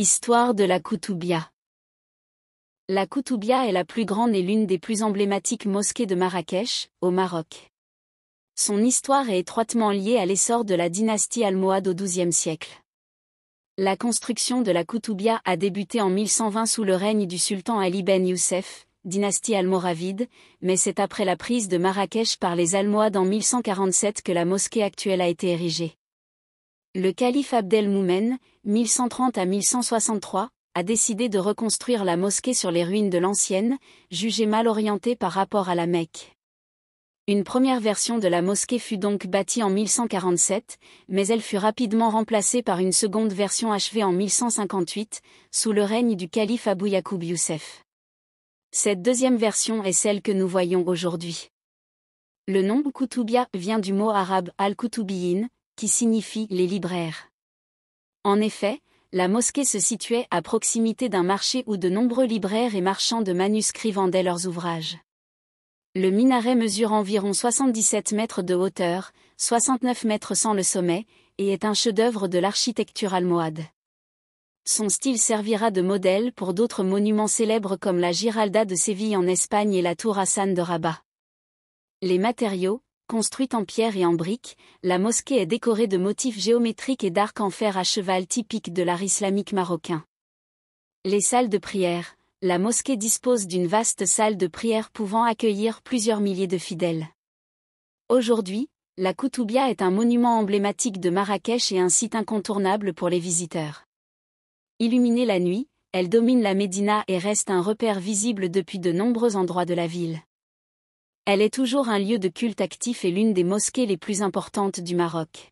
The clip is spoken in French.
Histoire de la Koutoubia. La Koutoubia est la plus grande et l'une des plus emblématiques mosquées de Marrakech, au Maroc. Son histoire est étroitement liée à l'essor de la dynastie almohade au XIIe siècle. La construction de la Koutoubia a débuté en 1120 sous le règne du sultan Ali Ben Youssef, dynastie almoravide, mais c'est après la prise de Marrakech par les Almohades en 1147 que la mosquée actuelle a été érigée. Le calife Abdelmoumen, 1130 à 1163, a décidé de reconstruire la mosquée sur les ruines de l'ancienne, jugée mal orientée par rapport à la Mecque. Une première version de la mosquée fut donc bâtie en 1147, mais elle fut rapidement remplacée par une seconde version achevée en 1158, sous le règne du calife Abou Yacoub Youssef. Cette deuxième version est celle que nous voyons aujourd'hui. Le nom Koutoubia vient du mot arabe al-Koutoubiyin, qui signifie les libraires. En effet, la mosquée se situait à proximité d'un marché où de nombreux libraires et marchands de manuscrits vendaient leurs ouvrages. Le minaret mesure environ 77 mètres de hauteur, 69 mètres sans le sommet, et est un chef-d'œuvre de l'architecture almohade. Son style servira de modèle pour d'autres monuments célèbres comme la Giralda de Séville en Espagne et la tour Hassan de Rabat. Les matériaux, construite en pierre et en briques, la mosquée est décorée de motifs géométriques et d'arcs en fer à cheval typiques de l'art islamique marocain. Les salles de prière. La mosquée dispose d'une vaste salle de prière pouvant accueillir plusieurs milliers de fidèles. Aujourd'hui, la Koutoubia est un monument emblématique de Marrakech et un site incontournable pour les visiteurs. Illuminée la nuit, elle domine la Médina et reste un repère visible depuis de nombreux endroits de la ville. Elle est toujours un lieu de culte actif et l'une des mosquées les plus importantes du Maroc.